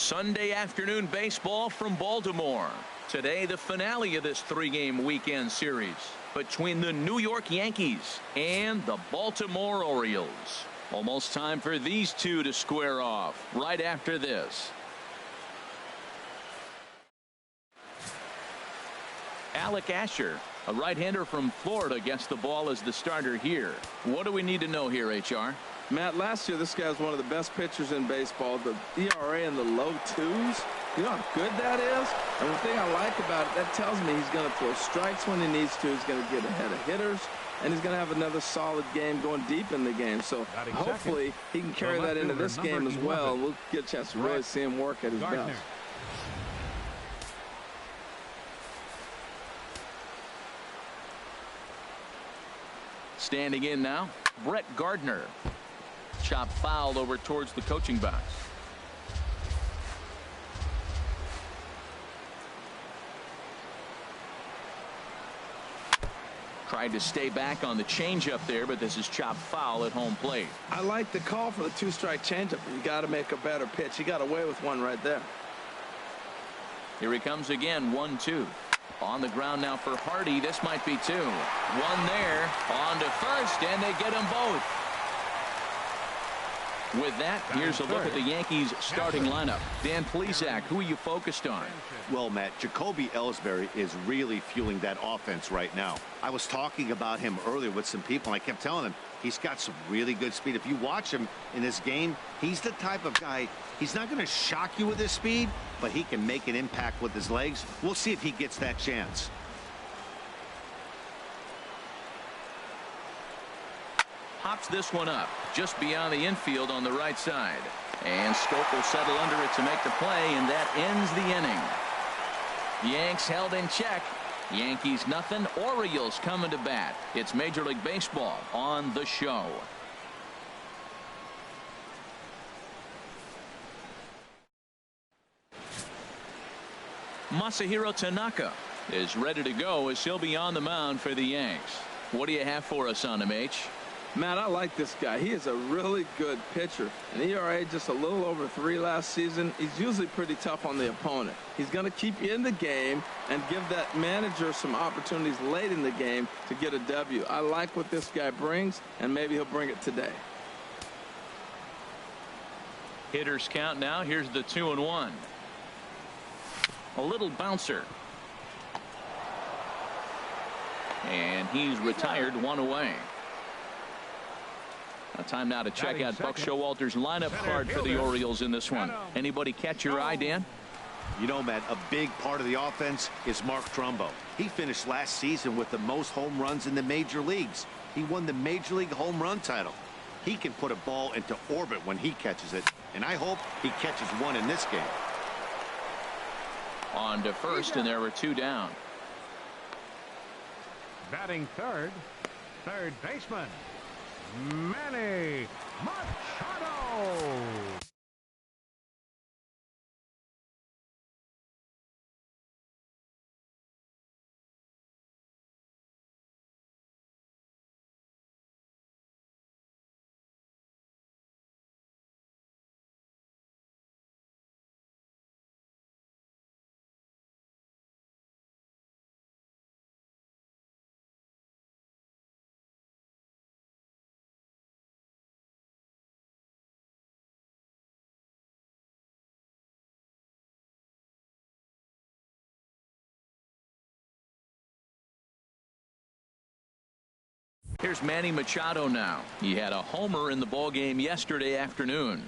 Sunday afternoon baseball from Baltimore. Today, the finale of this three-game weekend series between the New York Yankees and the Baltimore Orioles. Almost time for these two to square off right after this. Alec Asher, a right-hander from Florida, gets the ball as the starter here. What do we need to know here, HR? Matt, last year this guy was one of the best pitchers in baseball. The ERA in the low twos. You know how good that is? And the thing I like about it, that tells me he's going to throw strikes when he needs to. He's going to get ahead of hitters. And he's going to have another solid game going deep in the game. So hopefully he can carry that into this game as well. And we'll get a chance to really see him work at his best. Standing in now, Brett Gardner. Chop foul over towards the coaching box. Tried to stay back on the changeup there, but this is chopped foul at home plate. I like the call for the two-strike changeup. You got to make a better pitch. He got away with one right there. Here he comes again, 1-2. On the ground now for Hardy. This might be two. One there. On to first, and they get them both. With that, here's a look at the Yankees starting lineup. Dan Plesac, who are you focused on? Well, Matt, Jacoby Ellsbury is really fueling that offense right now. I was talking about him earlier with some people, and I kept telling them he's got some really good speed. If you watch him in this game, he's the type of guy, he's not going to shock you with his speed, but he can make an impact with his legs. We'll see if he gets that chance. Hops this one up just beyond the infield on the right side. And Stoke will settle under it to make the play, and that ends the inning. Yanks held in check. Yankees nothing. Orioles coming to bat. It's Major League Baseball on the show. Masahiro Tanaka is ready to go as he'll be on the mound for the Yanks. What do you have for us on him, H? Matt, I like this guy. He is a really good pitcher. An ERA just a little over 3 last season. He's usually pretty tough on the opponent. He's going to keep you in the game and give that manager some opportunities late in the game to get a W. I like what this guy brings, and maybe he'll bring it today. Hitters count now. Here's the 2-1. A little bouncer. And he's retired, one away. Time now to check out Buck Showalter's lineup card for the Orioles in this one. Anybody catch your eye, Dan? You know, Matt, a big part of the offense is Mark Trumbo. He finished last season with the most home runs in the major leagues. He won the Major League home run title. He can put a ball into orbit when he catches it, and I hope he catches one in this game. On to first, and there were 2 down. Batting third baseman, Manny Machado. Here's Manny Machado now. He had a homer in the ballgame yesterday afternoon.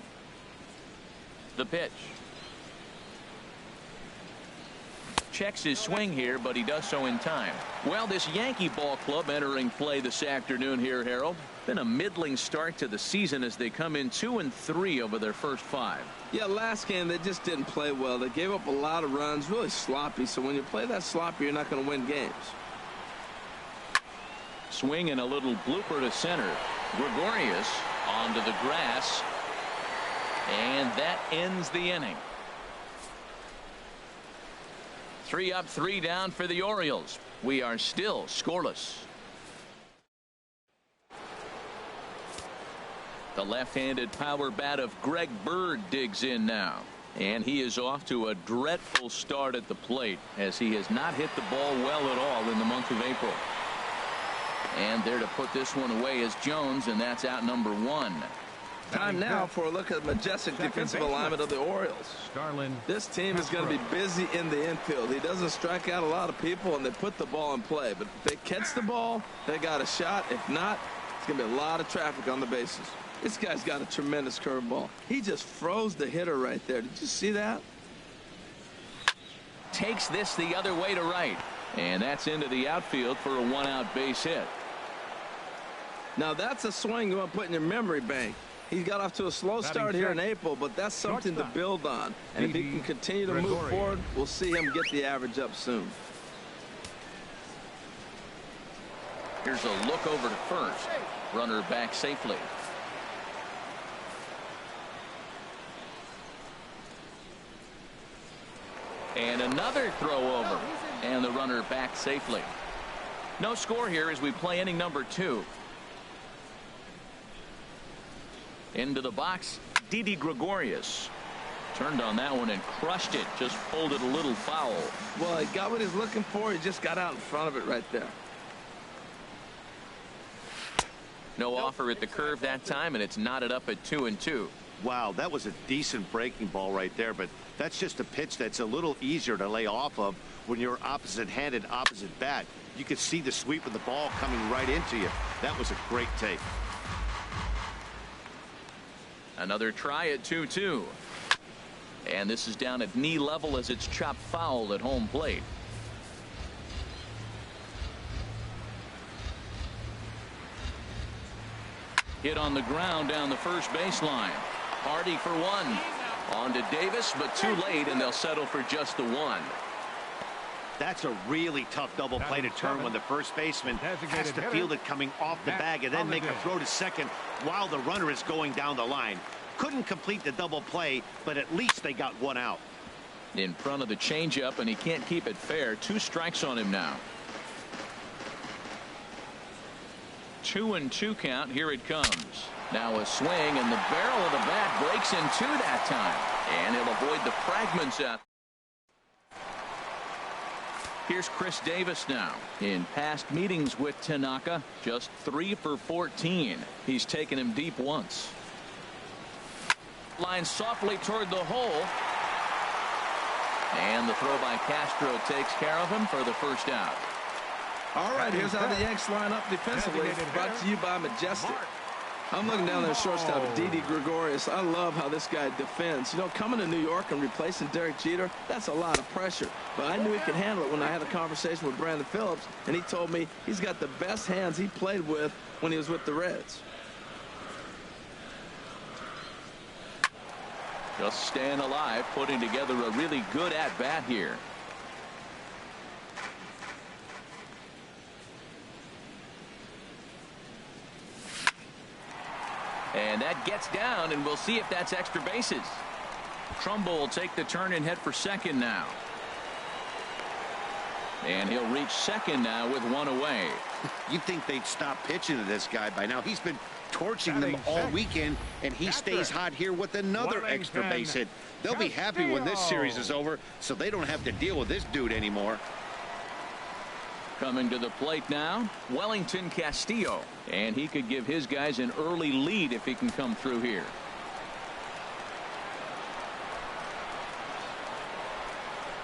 The pitch. Checks his swing here, but he does so in time. Well, this Yankee ball club entering play this afternoon here, Harold. Been a middling start to the season as they come in 2-3 over their first 5. Yeah, last game they just didn't play well. They gave up a lot of runs, really sloppy. So when you play that sloppy, you're not going to win games. Swing and a little blooper to center. Gregorius onto the grass. And that ends the inning. 3 up, 3 down for the Orioles. We are still scoreless. The left-handed power bat of Greg Bird digs in now. And he is off to a dreadful start at the plate, as he has not hit the ball well at all in the month of April. And there to put this one away is Jones, and that's out number 1. Time now for a look at the majestic defensive alignment of the Orioles. This team is going to be busy in the infield. He doesn't strike out a lot of people, and they put the ball in play. But if they catch the ball, they got a shot. If not, it's going to be a lot of traffic on the bases. This guy's got a tremendous curveball. He just froze the hitter right there. Did you see that? Takes this the other way to right. And that's into the outfield for a 1-out base hit. Now that's a swing you want to put in your memory bank. He got off to a slow start here in April, but that's something to build on. And if he can continue to move forward, we'll see him get the average up soon. Here's a look over to first. Runner back safely. And another throw over. And the runner back safely. No score here as we play inning number 2. Into the box, Didi Gregorius. Turned on that one and crushed it. Just folded a little foul. Well, he got what he's looking for. He just got out in front of it right there. No offer at the curve that time, and it's knotted up at 2-2. Wow, that was a decent breaking ball right there, but that's just a pitch that's a little easier to lay off of when you're opposite-handed, opposite bat. You could see the sweep of the ball coming right into you. That was a great take. Another try at 2-2. And this is down at knee level as it's chopped foul at home plate. Hit on the ground down the first baseline. Hardy for 1. On to Davis, but too late, and they'll settle for just the 1. That's a really tough double play to turn when the first baseman has to field it coming off the bag and then make a throw to second while the runner is going down the line. Couldn't complete the double play, but at least they got 1 out. In front of the changeup, and he can't keep it fair. 2 strikes on him now. 2-2 count. Here it comes. Now a swing, and the barrel of the bat breaks in 2 that time. And he'll avoid the fragments out. Here's Chris Davis now. In past meetings with Tanaka, just 3 for 14. He's taken him deep once. Line softly toward the hole. And the throw by Castro takes care of him for the first out. All right, here's how the Yanks line up defensively. Brought to you by Majestic. I'm looking down there shortstop, Didi Gregorius. I love how this guy defends. You know, coming to New York and replacing Derek Jeter, that's a lot of pressure. But I knew he could handle it when I had a conversation with Brandon Phillips, and he told me he's got the best hands he played with when he was with the Reds. Just staying alive, putting together a really good at-bat here. And that gets down, and we'll see if that's extra bases. Trumbull will take the turn and head for second now. And he'll reach second now with 1 away. You'd think they'd stop pitching to this guy by now. He's been torching them all weekend, and he stays hot here with another extra base hit. They'll be happy when this series is over, so they don't have to deal with this dude anymore. Coming to the plate now, Wellington Castillo. And he could give his guys an early lead if he can come through here.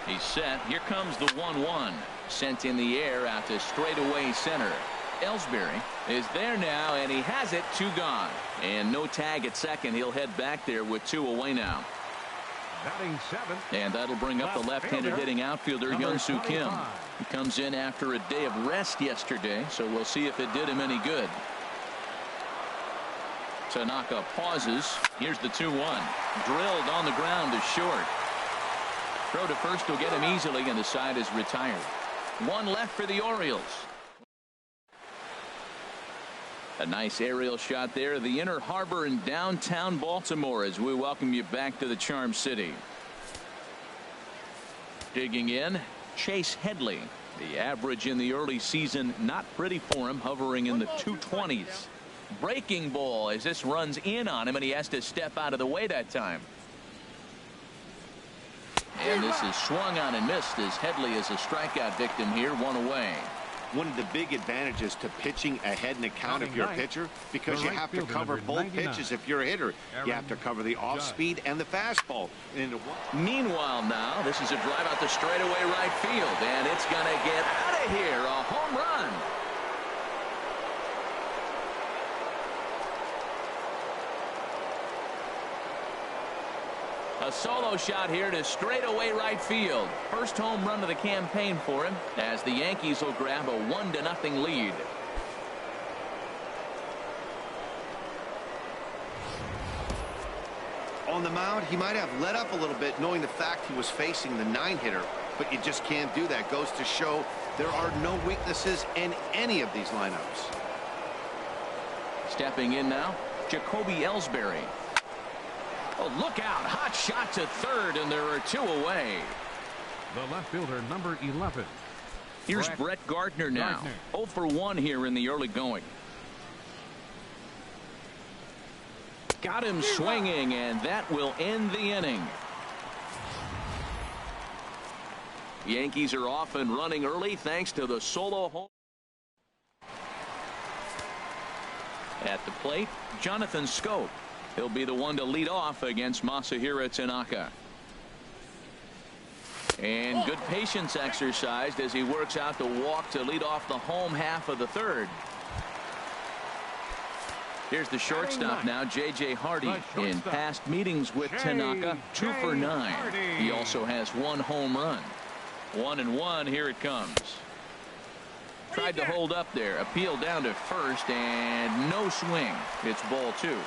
He's set. Here comes the 1-1. Sent in the air out to straightaway center. Ellsbury is there now, and he has it. 2 gone. And no tag at second. He'll head back there with 2 away now. Batting 7th. And that'll bring up the left-handed hitting outfielder Hyun-Soo Kim. He comes in after a day of rest yesterday, so we'll see if it did him any good. Tanaka pauses. Here's the 2-1. Drilled on the ground to short. Throw to first will get him easily, and the side is retired. 1 left for the Orioles. A nice aerial shot there of the Inner Harbor in downtown Baltimore as we welcome you back to the Charm City. Digging in, Chase Headley. The average in the early season not pretty for him, hovering in the 220s. Breaking ball as this runs in on him, and he has to step out of the way that time. And this is swung on and missed as Headley is a strikeout victim here, one away. One of the big advantages to pitching ahead in the count if you're a pitcher, because you have to cover both pitches if you're a hitter. You have to cover the off-speed and the fastball. Meanwhile now, this is a drive out the straightaway right field, and it's going to get out of here. A home run. A solo shot here to straightaway right field. First home run of the campaign for him as the Yankees will grab a 1-0 lead. On the mound, he might have let up a little bit knowing the fact he was facing the 9-hitter, but you just can't do that. Goes to show there are no weaknesses in any of these lineups. Stepping in now, Jacoby Ellsbury. Oh, look out. Hot shot to third, and there are 2 away. The left fielder, number 11. Here's Brett Gardner now. 0 for 1 here in the early going. Got him swinging, and that will end the inning. Yankees are off and running early thanks to the solo home. At the plate, Jonathan Scope. He'll be the one to lead off against Masahiro Tanaka. And good patience exercised as he works out the walk to lead off the home half of the third. Here's the shortstop now, J.J. Hardy. In past meetings with Tanaka, 2 for 9. He also has 1 home run. 1-1, here it comes. Tried to hold up there. Appeal down to first, and no swing. It's ball 2.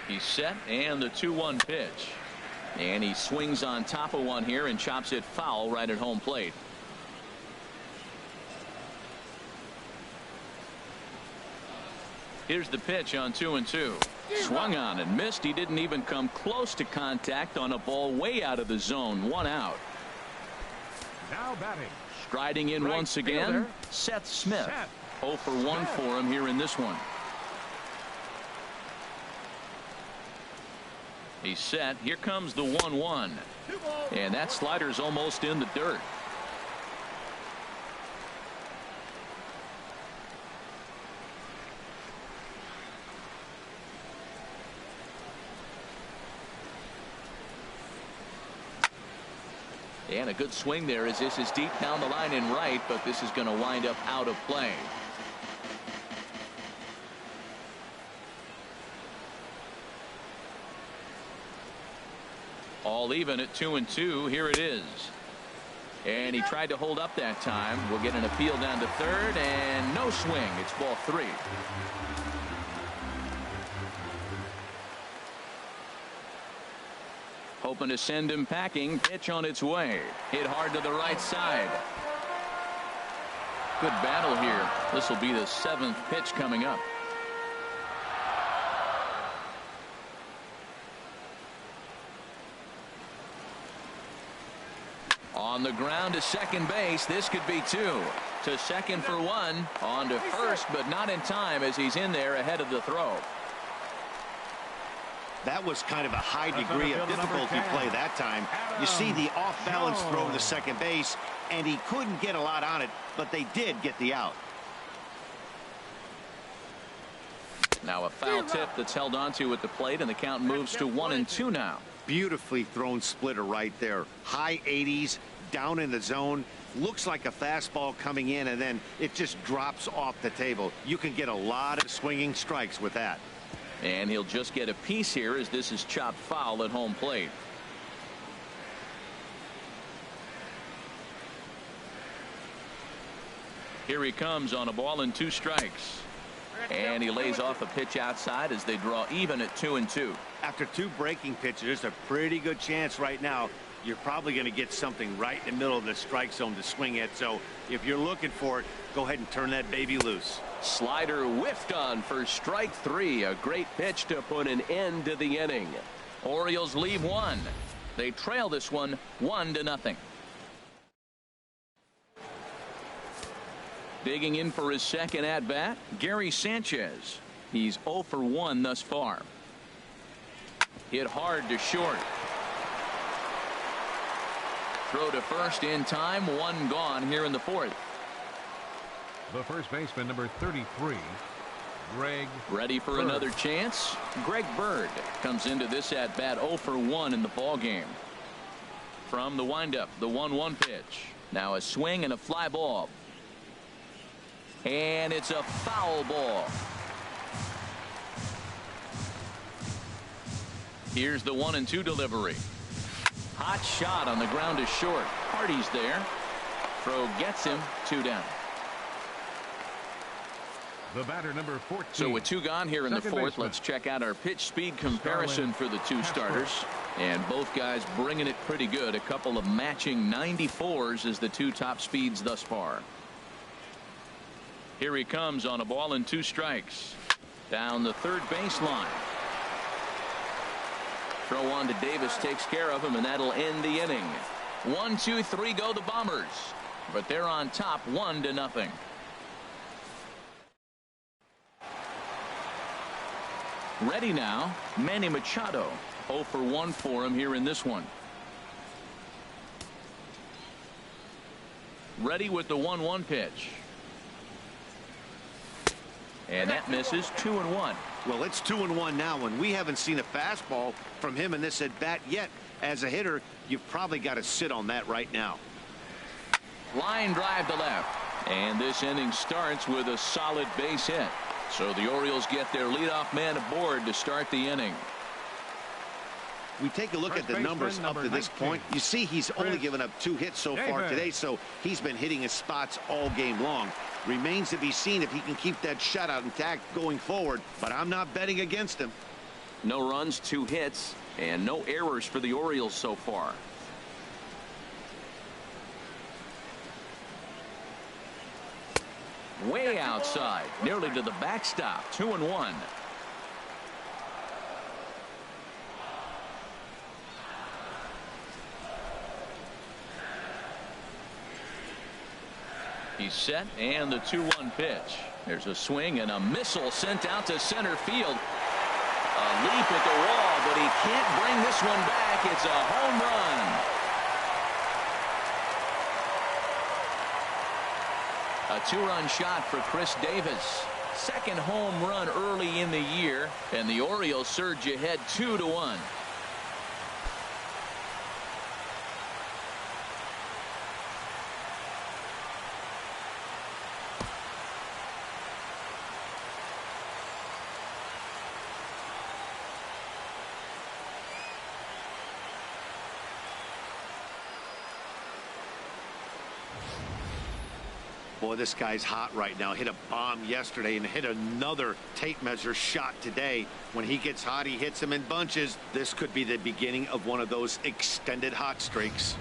He's set, and the 2-1 pitch. And he swings on top of one here and chops it foul right at home plate. Here's the pitch on 2-2. Swung on and missed. He didn't even come close to contact on a ball way out of the zone. 1 out. Now batting. Striding in once again, Seth Smith. 0 for 1 for him here in this one. He's set. Here comes the 1-1. And that slider's almost in the dirt. And a good swing there as this is deep down the line and right, but this is going to wind up out of play. All even at 2-2. Here it is. And he tried to hold up that time. We'll get an appeal down to third, and no swing. It's ball 3. Hoping to send him packing. Pitch on its way. Hit hard to the right side. Good battle here. This will be the 7th pitch coming up. On the ground to second base. This could be 2. To second for 1. On to first, but not in time as he's in there ahead of the throw. That was kind of a high degree of difficulty play that time. You see the off-balance throw to second base, and he couldn't get a lot on it, but they did get the out. Now a foul tip that's held onto at the plate, and the count moves to 1-2 now. Beautifully thrown splitter right there. High 80s, down in the zone. Looks like a fastball coming in, and then it just drops off the table. You can get a lot of swinging strikes with that. And he'll just get a piece here as this is chopped foul at home plate. Here he comes on a ball and 2 strikes. And he lays off a pitch outside as they draw even at 2-2. After 2 breaking pitches, there's a pretty good chance right now you're probably going to get something right in the middle of the strike zone to swing at. So if you're looking for it, go ahead and turn that baby loose. Slider whiffed on for strike 3. A great pitch to put an end to the inning. Orioles leave 1. They trail this one 1-0. Digging in for his second at bat, Gary Sanchez. He's 0 for 1 thus far. Hit hard to short. Throw to first in time. One gone here in the fourth. The first baseman, number 33, Greg. Ready for Bird. another chance. Greg Bird comes into this at bat 0 for 1 in the ball game. From the windup, the 1-1 pitch. Now a swing and a fly ball. And it's a foul ball. Here's the 1-2 delivery. Hot shot on the ground is short. Hardy's there. Throw gets him. 2 down. The batter, number 14. So with 2 gone here in the Second fourth, baseman. let's check out our pitch speed comparison for the 2 starters. And both guys bringing it pretty good. A couple of matching 94s as the 2 top speeds thus far. Here he comes on a ball and 2 strikes. Down the third baseline. Throw on to Davis takes care of him, and that'll end the inning. 1, 2, 3 go the Bombers. But they're on top 1-0. Ready now, Manny Machado. 0 for 1 for him here in this one. Ready with the 1-1 pitch. And that misses. 2-1. Well, it's 2-1 now, and we haven't seen a fastball from him in this at bat yet. As a hitter, you've probably got to sit on that right now. Line drive to left. And this inning starts with a solid base hit. So the Orioles get their leadoff man aboard to start the inning. We take a look First at the baseman, numbers up number to this 19. point. You see he's only given up 2 hits so far Davis. today, so he's been hitting his spots all game long. Remains to be seen if he can keep that shutout intact going forward, but I'm not betting against him. No runs, 2 hits, and no errors for the Orioles so far. Way outside, nearly to the backstop. 2-1. He's set, and the 2-1 pitch. There's a swing and a missile sent out to center field. A leap at the wall, but he can't bring this one back. It's a home run. A 2-run shot for Chris Davis. Second home run early in the year, and the Orioles surge ahead 2-1. Boy, this guy's hot right now. Hit a bomb yesterday and hit another tape measure shot today. When he gets hot, he hits them in bunches. This could be the beginning of one of those extended hot streaks.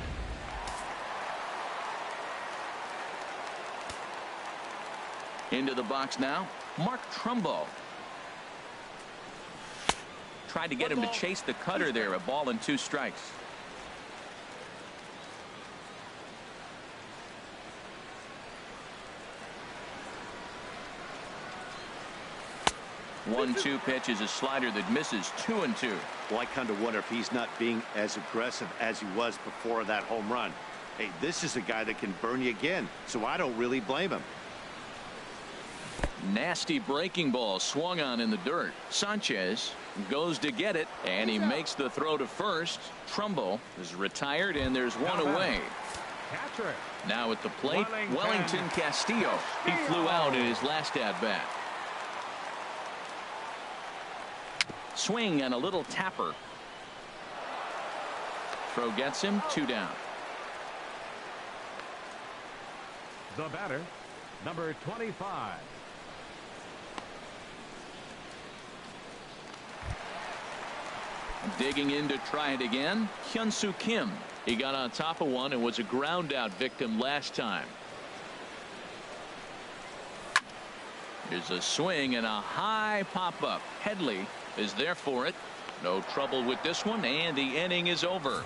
Into the box now, Mark Trumbo. Tried to get him to chase the cutter there. A ball and 2 strikes. One-two pitch is a slider that misses. 2-2. Well, I kind of wonder if he's not being as aggressive as he was before that home run. Hey, this is a guy that can burn you again, so I don't really blame him. Nasty breaking ball swung on in the dirt. Sanchez goes to get it, and he makes the throw to first. Trumbo is retired, and there's one away. Catcher. Now at the plate, Wellington Castillo. He flew out in his last at-bat. Swing and a little tapper. Throw gets him. 2 down. The batter, number 25. Digging in to try it again, Hyun-Soo Kim. He got on top of one and was a ground out victim last time. Here's a swing and a high pop up. Headley is there for it. No trouble with this one, and the inning is over.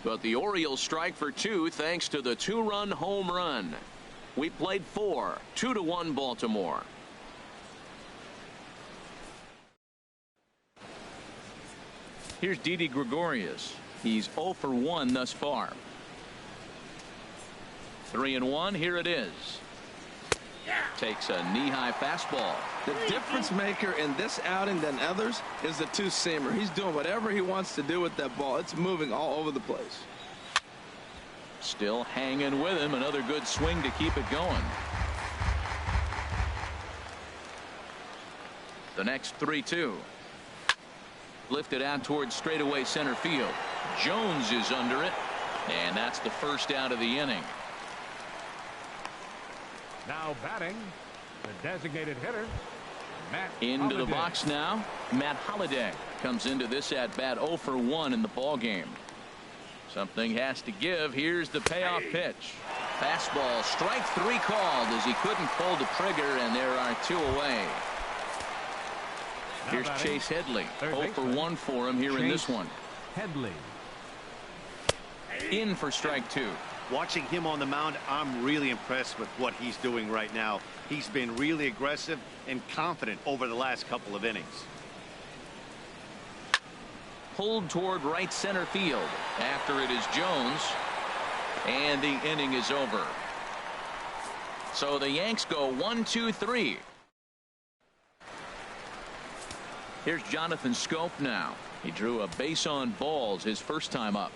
But the Orioles strike for 2 thanks to the 2-run home run. We played 4. 2-1 Baltimore. Here's Didi Gregorius. He's 0 for 1 thus far. 3-1. Here it is. Takes a knee-high fastball. The difference maker in this outing than others is the two-seamer. He's doing whatever he wants to do with that ball. It's moving all over the place. Still hanging with him. Another good swing to keep it going. The next 3-2. Lifted out towards straightaway center field. Jones is under it, and that's the first out of the inning. Now batting, the designated hitter, Matt Into Holliday. the box now. Matt Holliday comes into this at bat 0 for 1 in the ball game. Something has to give. Here's the payoff pitch. Fastball, strike 3 called as he couldn't pull the trigger, and there are 2 away. Now Here's batting, Chase Headley. third 0 for baseman, 1 for him here in this one. Headley. In for strike 2. Watching him on the mound, I'm really impressed with what he's doing right now. He's been really aggressive and confident over the last couple of innings. Pulled toward right center field. After it is Jones, and the inning is over. So the Yanks go 1-2-3. Here's Jonathan Scope now. He drew a base on balls his first time up.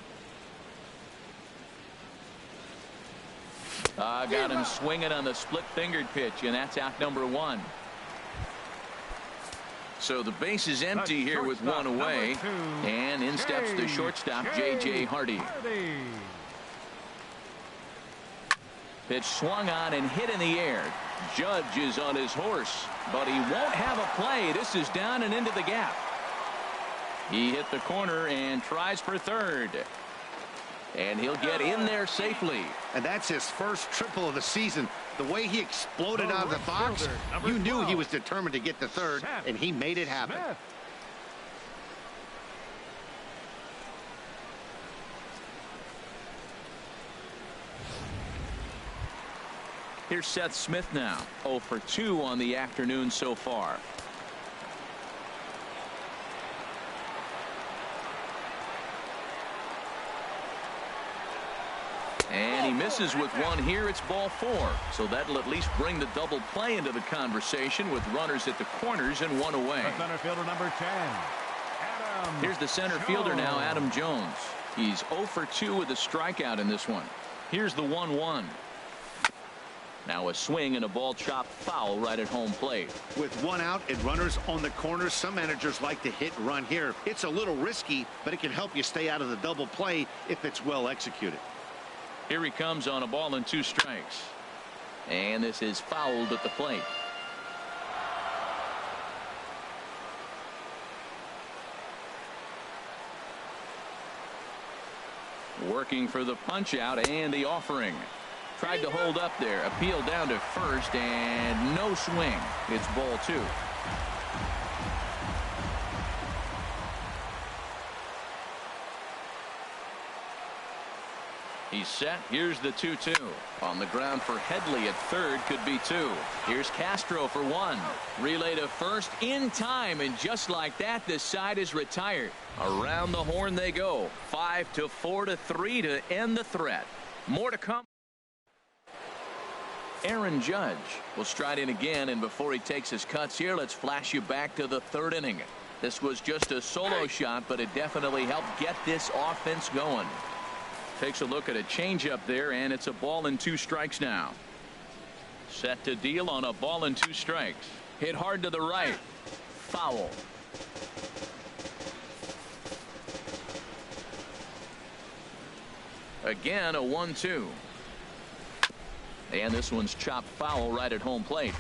Got him swinging on the split-fingered pitch, and that's out number 1. So the base is empty here with 1 away, and in steps the shortstop, J.J. Hardy. Pitch swung on and hit in the air. Judge is on his horse, but he won't have a play. This is down and into the gap. He hit the corner and tries for third. And he'll get in there safely. And that's his first triple of the season. The way he exploded out of the box, you knew he was determined to get the third, and he made it happen. Here's Seth Smith now. 0 for 2 on the afternoon so far. And he misses with 1 here. It's ball 4. So that'll at least bring the double play into the conversation with runners at the corners and 1 away. The center fielder number 10. Adam Here's the center fielder now, Adam Jones. He's 0 for 2 with a strikeout in this one. Here's the 1-1. Now a swing and a ball chopped foul right at home plate. With 1 out and runners on the corners, some managers like to hit and run here. It's a little risky, but it can help you stay out of the double play if it's well executed. Here he comes on a ball and 2 strikes. And this is fouled at the plate. Working for the punch out and the offering. Tried to hold up there. Appeal down to first and no swing. It's ball 2. He's set. Here's the 2-2. On the ground for Headley at third, could be 2. Here's Castro for 1. Relay to first in time, and just like that, this side is retired. Around the horn they go. 5-4-3 to end the threat. More to come. Aaron Judge will stride in again, and before he takes his cuts here, let's flash you back to the 3rd inning. This was just a solo shot, but it definitely helped get this offense going. Takes a look at a changeup there, and it's a ball and 2 strikes now. Set to deal on a ball and 2 strikes. Hit hard to the right. Foul. Again, a 1-2. And this one's chopped foul right at home plate.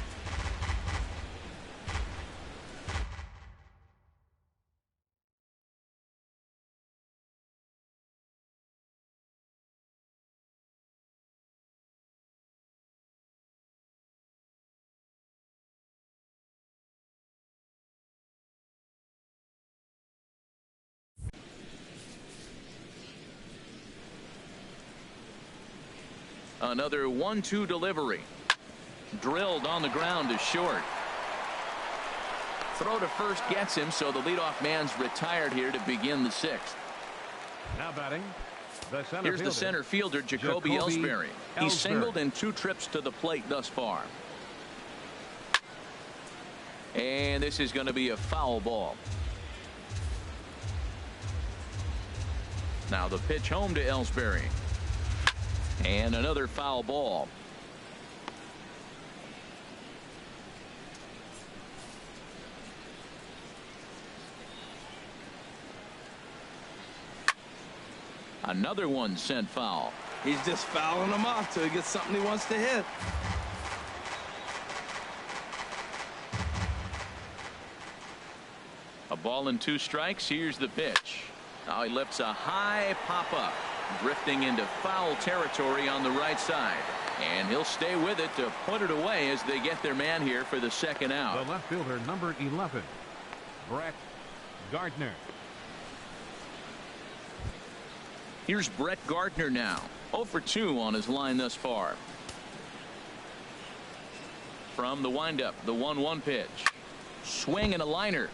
Another 1-2 delivery. Drilled on the ground to short. Throw to first gets him, so the leadoff man's retired here to begin the sixth. Now batting, the center Here's fielder, the center fielder, Jacoby Ellsbury. He's singled in 2 trips to the plate thus far. And this is going to be a foul ball. Now the pitch home to Ellsbury. And another foul ball. Another one sent foul. He's just fouling them off till he gets something he wants to hit. A ball and 2 strikes. Here's the pitch. Now he lifts a high pop up, drifting into foul territory on the right side. And he'll stay with it to put it away as they get their man here for the second out. The left fielder, number 11, Brett Gardner. Here's Brett Gardner now. 0 for 2 on his line thus far. From the windup, the 1-1 pitch. Swing and a liner,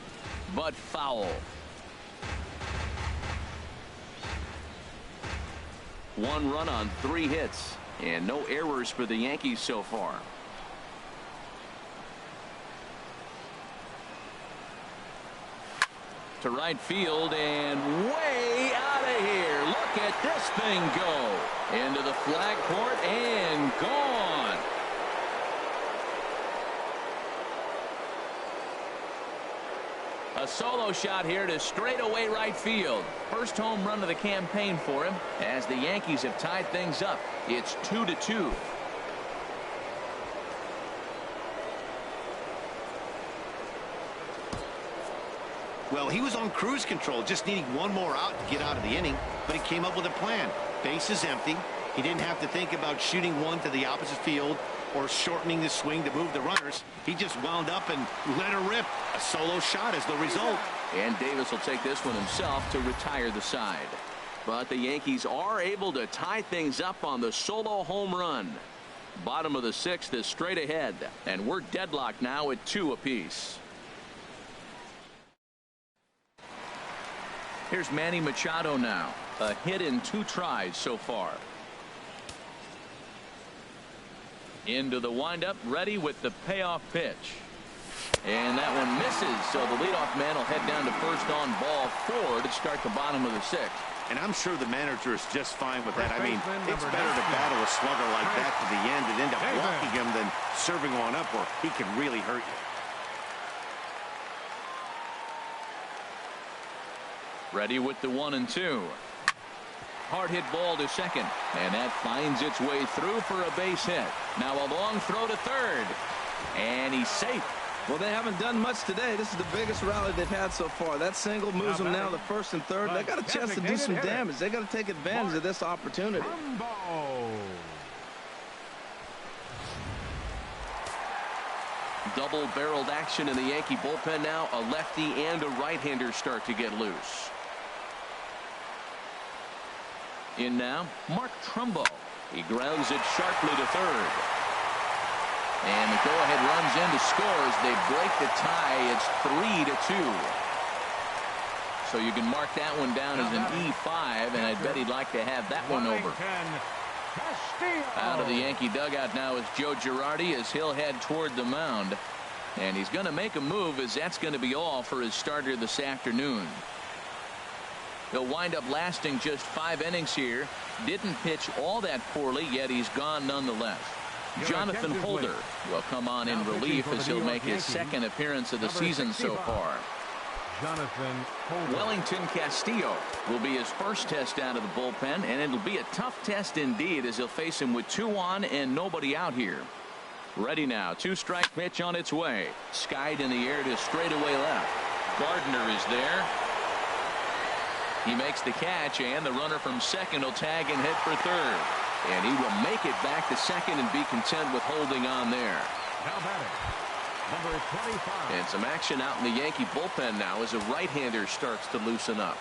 but foul. 1 run on 3 hits, and no errors for the Yankees so far. To right field and way out of here. Look at this thing go into the flag court and gone. A solo shot here to straightaway right field. First home run of the campaign for him as the Yankees have tied things up. It's 2-2. Well, he was on cruise control, just needing 1 more out to get out of the inning, but he came up with a plan. Bases empty. He didn't have to think about shooting one to the opposite field or shortening the swing to move the runners. He just wound up and let her rip. A solo shot is the result. And Davis will take this one himself to retire the side. But the Yankees are able to tie things up on the solo home run. Bottom of the 6th is straight ahead, and we're deadlocked now at 2 apiece. Here's Manny Machado now. A hit in 2 tries so far. Into the windup, ready with the payoff pitch. And that one misses, so the leadoff man will head down to first on ball 4 to start the bottom of the 6th. And I'm sure the manager is just fine with that. I mean, it's better to battle a slugger like that to the end and end up walking him than serving one up where he can really hurt you. Ready with the 1-2. Hard hit ball to second, and that finds its way through for a base hit. Now a long throw to third, and he's safe. Well, they haven't done much today. This is the biggest rally they've had so far. That single moves them now to first and third. They got a chance to do some damage. They got to take advantage of this opportunity. Double-barreled action in the Yankee bullpen now. A lefty and a right-hander start to get loose. In now, Mark Trumbo. He grounds it sharply to third. And the go-ahead runs in to score as they break the tie. It's 3-2. So you can mark that one down as an E5, and I bet he'd like to have that one over. Out of the Yankee dugout now is Joe Girardi as he'll head toward the mound. And he's going to make a move, as that's going to be all for his starter this afternoon. He'll wind up lasting just 5 innings here. Didn't pitch all that poorly, yet he's gone nonetheless. Jonathan Holder will come on in relief as he'll make his 2nd appearance of the season so far. Jonathan Holder. Wellington Castillo will be his first test out of the bullpen, and it'll be a tough test indeed as he'll face him with 2 on and nobody out here. Ready now. 2-strike pitch on its way. Skied in the air to straightaway left. Gardner is there. He makes the catch, and the runner from second will tag and hit for third. And he will make it back to second and be content with holding on there. Now batting, number 25. And some action out in the Yankee bullpen now as a right-hander starts to loosen up.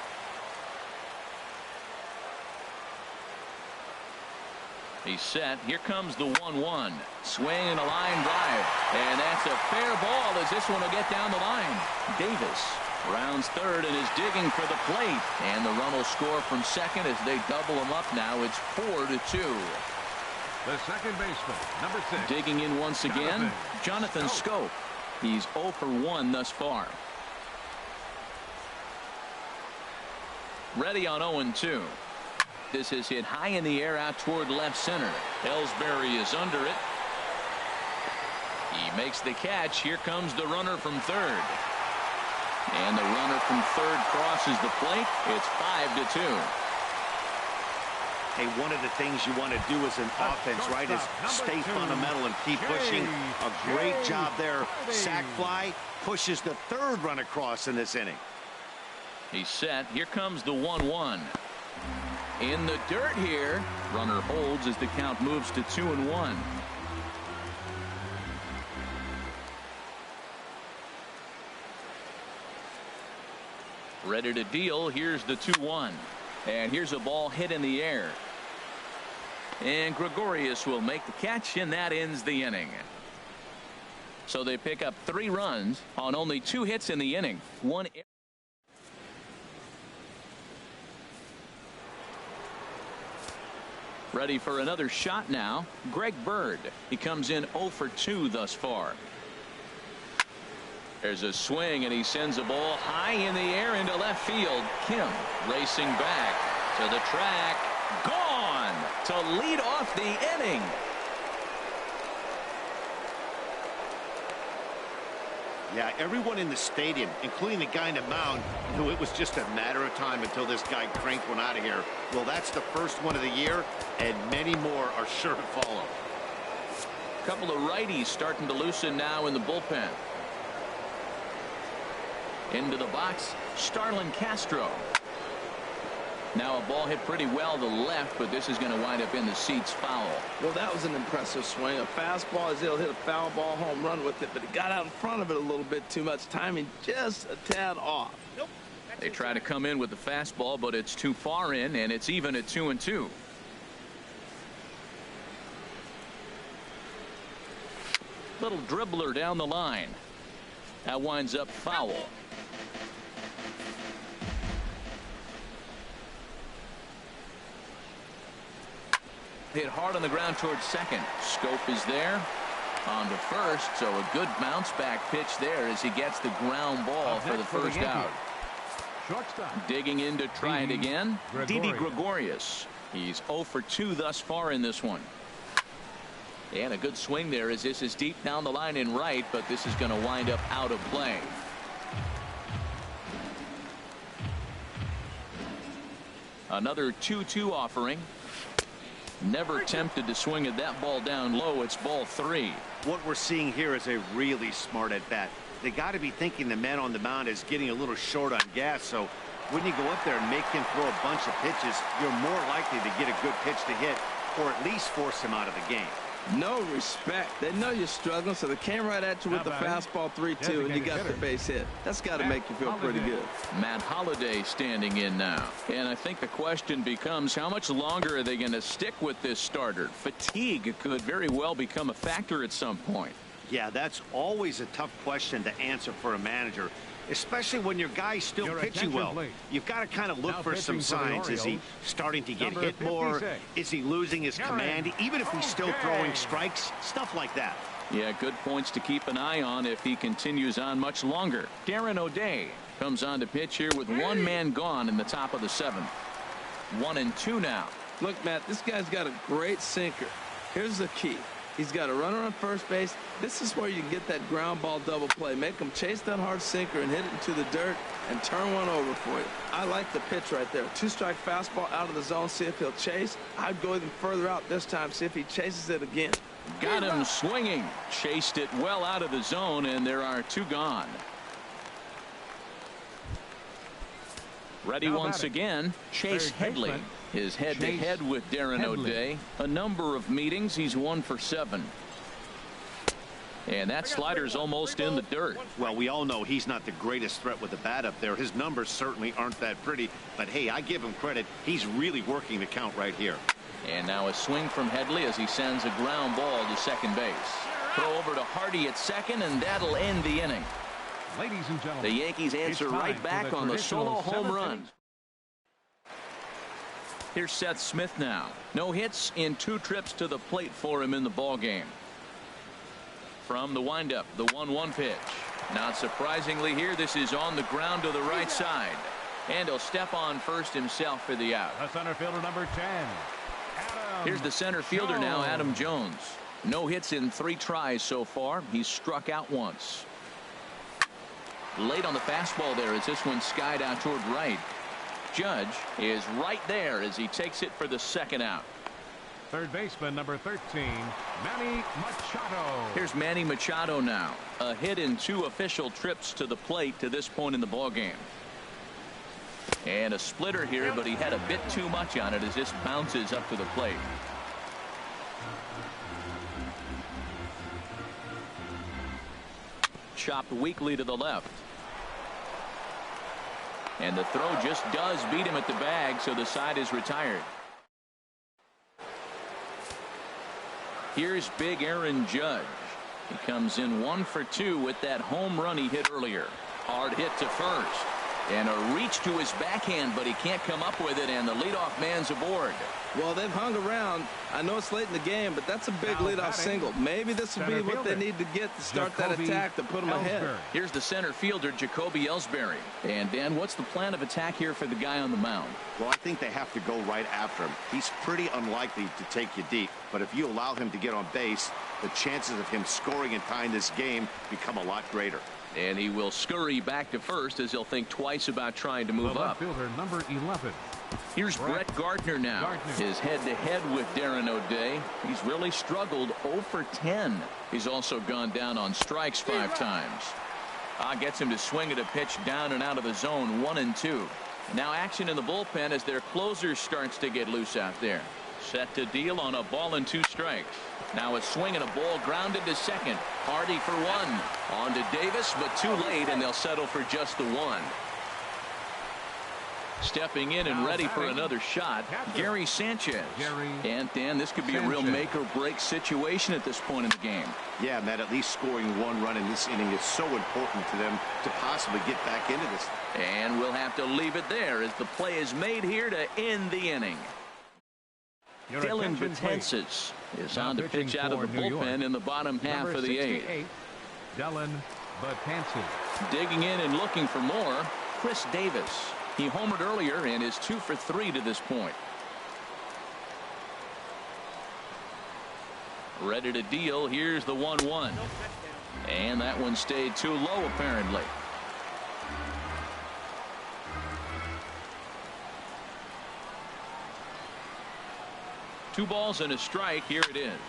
He's set. Here comes the 1-1. Swing and a line drive. And that's a fair ball as this one will get down the line. Davis rounds third and is digging for the plate. And the run will score from second as they double him up now. It's 4-2. The second baseman, number 6. Digging in once again, Jonathan Schoop. He's 0 for 1 thus far. Ready on 0-2. This is hit high in the air out toward left center. Ellsbury is under it. He makes the catch. Here comes the runner from third. And the runner from third crosses the plate. It's 5-2. Hey, one of the things you want to do as an offense, right, is stay fundamental and keep pushing. A great job there. Sac fly pushes the third run across in this inning. He's set. Here comes the 1-1. In the dirt here. Runner holds as the count moves to 2-1. Ready to deal. Here's the 2-1. And here's a ball hit in the air. And Gregorius will make the catch, and that ends the inning. So they pick up 3 runs on only 2 hits in the inning. One. Ready for another shot now. Greg Bird. He comes in 0 for 2 thus far. There's a swing, and he sends a ball high in the air into left field. Kim racing back to the track. Gone to lead off the inning. Yeah, everyone in the stadium, including the guy in the mound, knew it was just a matter of time until this guy cranked one out of here. Well, that's the first one of the year, and many more are sure to follow. A couple of righties starting to loosen now in the bullpen. Into the box, Starlin Castro. Now a ball hit pretty well to left, but this is going to wind up in the seats foul. Well, that was an impressive swing. A fastball, as he'll hit a foul ball home run with it, but he got out in front of it a little bit too much. Timing just a tad off. Nope. They try to come in with the fastball, but it's too far in, and it's even at 2-2. Little dribbler down the line. That winds up foul. Hit hard on the ground towards second. Schoop is there on to first, so a good bounce back pitch there as he gets the ground ball for the first out. Shortstop. Digging in to try it again. Didi Gregorius. He's 0 for 2 thus far in this one. And a good swing there as this is deep down the line in right, but this is going to wind up out of play. Another 2-2 offering. Never tempted to swing at that ball down low. It's ball 3. What we're seeing here is a really smart at bat. They got to be thinking the man on the mound is getting a little short on gas, so when you go up there and make him throw a bunch of pitches, you're more likely to get a good pitch to hit or at least force him out of the game. No respect. They know you're struggling, so they came right at you with the fastball 3-2, and you got the base hit. That's got to make you feel pretty good. Matt Holliday standing in now. And I think the question becomes, how much longer are they going to stick with this starter? Fatigue could very well become a factor at some point. Yeah, that's always a tough question to answer for a manager, especially when your guy's still pitching well. You've got to kind of look for some signs. Is he starting to get hit more? Is he losing his command, even if he's still throwing strikes? Stuff like that. Yeah, good points to keep an eye on if he continues on much longer. Darren O'Day comes on to pitch here with 1 man gone in the top of the 7th. 1-2 now. Look, Matt, this guy's got a great sinker. Here's the key. He's got a runner on first base. This is where you can get that ground ball double play. Make him chase that hard sinker and hit it into the dirt and turn one over for you. I like the pitch right there. 2-strike fastball out of the zone. See if he'll chase. I'd go even further out this time. See if he chases it again. Got him swinging. Chased it well out of the zone, and there are 2 gone. Ready once again, Chase Headley. His head-to-head with Darren O'Day. A number of meetings. He's 1 for 7. And that slider's almost in the dirt. Well, we all know he's not the greatest threat with the bat up there. His numbers certainly aren't that pretty. But, hey, I give him credit. He's really working the count right here. And now a swing from Headley as he sends a ground ball to second base. Throw over to Hardy at second, and that'll end the inning. Ladies and gentlemen, The Yankees answer right back on the solo home run. Here's Seth Smith now. No hits in 2 trips to the plate for him in the ball game. From the windup, the 1-1 pitch. Not surprisingly here, this is on the ground to the right side. And he'll step on first himself for the out. The center fielder, number 10. Here's the center fielder now, Adam Jones. No hits in 3 tries so far. He's struck out once. Late on the fastball there as this one skied out toward right. Judge is right there as he takes it for the second out. Third baseman, number 13, Manny Machado. Here's Manny Machado now. A hit in 2 official trips to the plate to this point in the ball game. And a splitter here, but he had a bit too much on it as this bounces up to the plate. Chopped weakly to the left. And the throw just does beat him at the bag, so the side is retired. Here's big Aaron Judge. He comes in 1 for 2 with that home run he hit earlier. Hard hit to first. And a reach to his backhand, but he can't come up with it, and the leadoff man's aboard. Well, they've hung around. I know it's late in the game, but that's a big leadoff single. Maybe this will be what they need to get to start that attack to put them ahead. Here's the center fielder, Jacoby Ellsbury. And, Dan, what's the plan of attack here for the guy on the mound? Well, I think they have to go right after him. He's pretty unlikely to take you deep, but if you allow him to get on base, the chances of him scoring and tying this game become a lot greater. And he will scurry back to first as he'll think twice about trying to move up. Fielder, number 11. Here's Brett Gardner now. His head-to-head with Darren O'Day. He's really struggled 0 for 10. He's also gone down on strikes 5 times. Gets him to swing at a pitch down and out of the zone, 1-2. Now action in the bullpen as their closer starts to get loose out there. Set to deal on a ball and 2 strikes. Now a swing and a ball grounded to second. Hardy for 1. On to Davis, but too late, and they'll settle for just the 1. Stepping in and ready for another shot, Gary Sanchez. And, Dan, this could be a real make-or-break situation at this point in the game. Yeah, Matt, at least scoring 1 run in this inning is so important to them to possibly get back into this. And we'll have to leave it there as the play is made here to end the inning. Dylan Betances is on to pitch out of the bullpen in the bottom half of the 8th. Dylan Betances. Digging in and looking for more, Chris Davis. He homered earlier and is 2 for 3 to this point. Ready to deal. Here's the 1-1. And that one stayed too low apparently. Two balls and a strike. Here it is.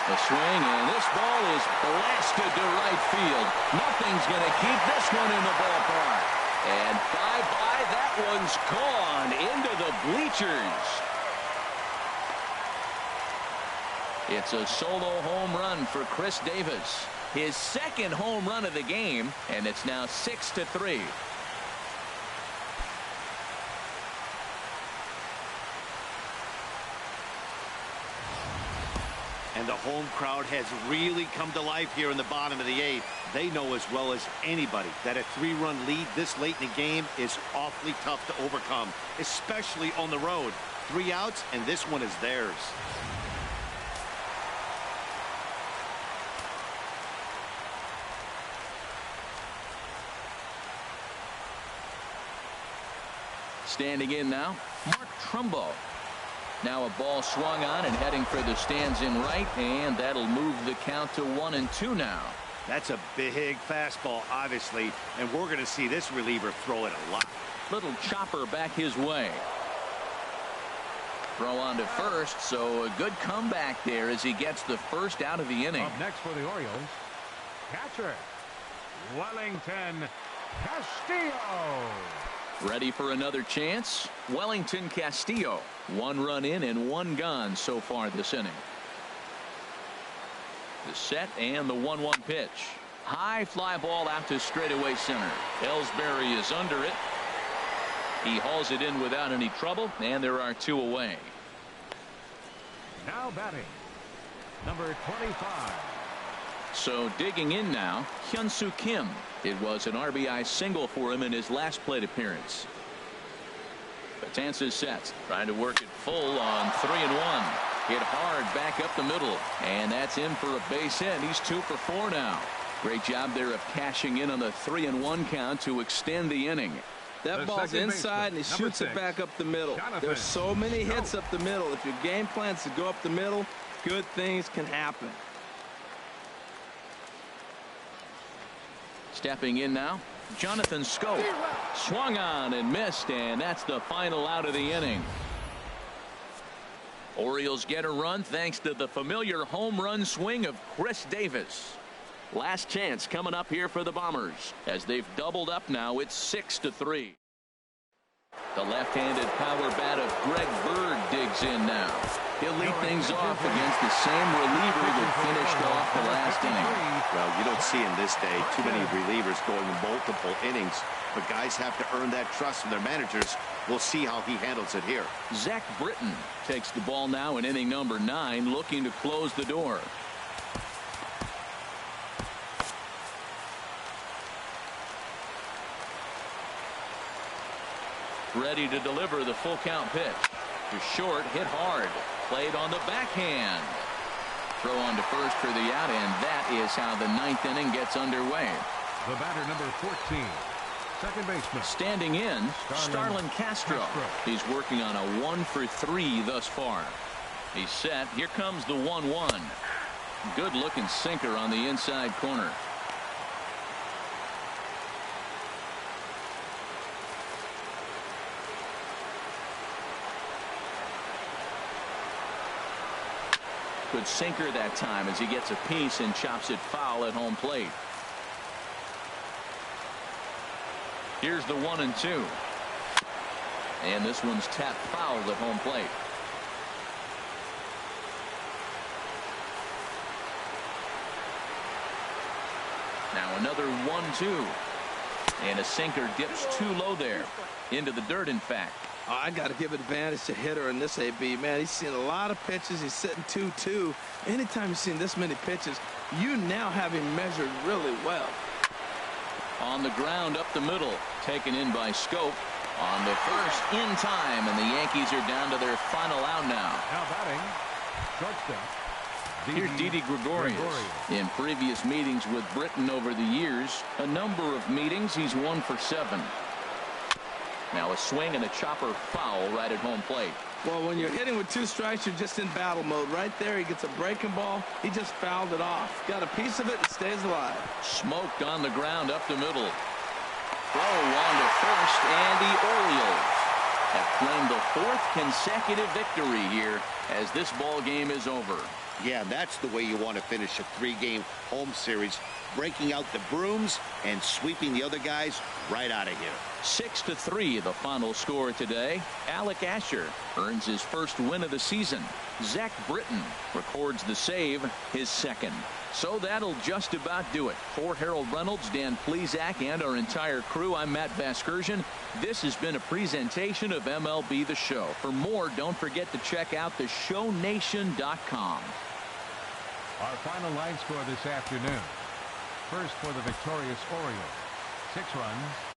A swing, and this ball is blasted to right field. Nothing's going to keep this one in the ballpark. And bye-bye, that one's gone into the bleachers. It's a solo home run for Chris Davis. His second home run of the game, and it's now 6-3. And the home crowd has really come to life here in the bottom of the 8th. They know as well as anybody that a 3-run lead this late in the game is awfully tough to overcome, especially on the road. 3 outs, and this one is theirs. Standing in now, Mark Trumbo. Now a ball swung on and heading for the stands in right, and that'll move the count to 1-2 now. That's a big fastball, obviously, and we're going to see this reliever throw it a lot. Little chopper back his way. Throw on to first, so a good comeback there as he gets the first out of the inning. Up next for the Orioles, catcher Wellington Castillo. Ready for another chance? Wellington Castillo. 1 run in and 1 gone so far this inning. The set and the 1-1 pitch. High fly ball out to straightaway center. Ellsbury is under it. He hauls it in without any trouble, and there are 2 away. Now batting, number 25. So digging in now, Hyun-Soo Kim. It was an RBI single for him in his last plate appearance. Fiance is set, trying to work it full on 3-1. Hit hard back up the middle, and that's in for a base hit. He's 2 for 4 now. Great job there of cashing in on the 3-1 count to extend the inning. That ball's inside, and he shoots it back up the middle. There's so many hits up the middle. If your game plan's to go up the middle, good things can happen. Stepping in now, Jonathan Schoop. Swung on and missed, and that's the final out of the inning. Orioles get a run thanks to the familiar home run swing of Chris Davis. Last chance coming up here for the Bombers. As they've doubled up now, it's 6-3. The left-handed power bat of Greg Bird digs in now. He'll lead things off against the same reliever that finished off the last inning. Well, you don't see in this day too many relievers going multiple innings, but guys have to earn that trust from their managers. We'll see how he handles it here. Zach Britton takes the ball now in inning number 9, looking to close the door. Ready to deliver the full count pitch. To short, hit hard. Played on the backhand. Throw on to first for the out, and that is how the 9th inning gets underway. The batter, number 14, second baseman. Standing in, Starlin Castro. He's working on a 1 for 3 thus far. He's set. Here comes the 1-1. Good looking sinker on the inside corner. Good sinker that time as he gets a piece and chops it foul at home plate. Here's the 1-2. And this one's tapped foul at home plate. Now another 1-2. And a sinker dips too low there. Into the dirt, in fact. Oh, I got to give advantage to hitter in this AB, man. He's seen a lot of pitches. He's sitting 2-2. Anytime you've seen this many pitches, you now have him measured really well. On the ground up the middle, taken in by Schoop. On the first, in time, and the Yankees are down to their final out now. Now batting, shortstop. Here's Didi Gregorius. In previous meetings with Britton over the years, a number of meetings, he's 1 for 7. Now a swing and a chopper foul right at home plate. Well, when you're hitting with 2 strikes, you're just in battle mode. Right there, he gets a breaking ball. He just fouled it off. Got a piece of it and stays alive. Smoked on the ground up the middle. Throw on to first, and the Orioles have claimed the 4th consecutive victory here as this ball game is over. Yeah, that's the way you want to finish a 3-game home series, breaking out the brooms and sweeping the other guys right out of here. 6-3 the final score today. Alec Asher earns his first win of the season. Zach Britton records the save, his 2nd. So that'll just about do it. For Harold Reynolds, Dan Plesac, and our entire crew, I'm Matt Vasgersian. This has been a presentation of MLB The Show. For more, don't forget to check out theshownation.com. Our final line score this afternoon. First for the victorious Orioles, 6 runs,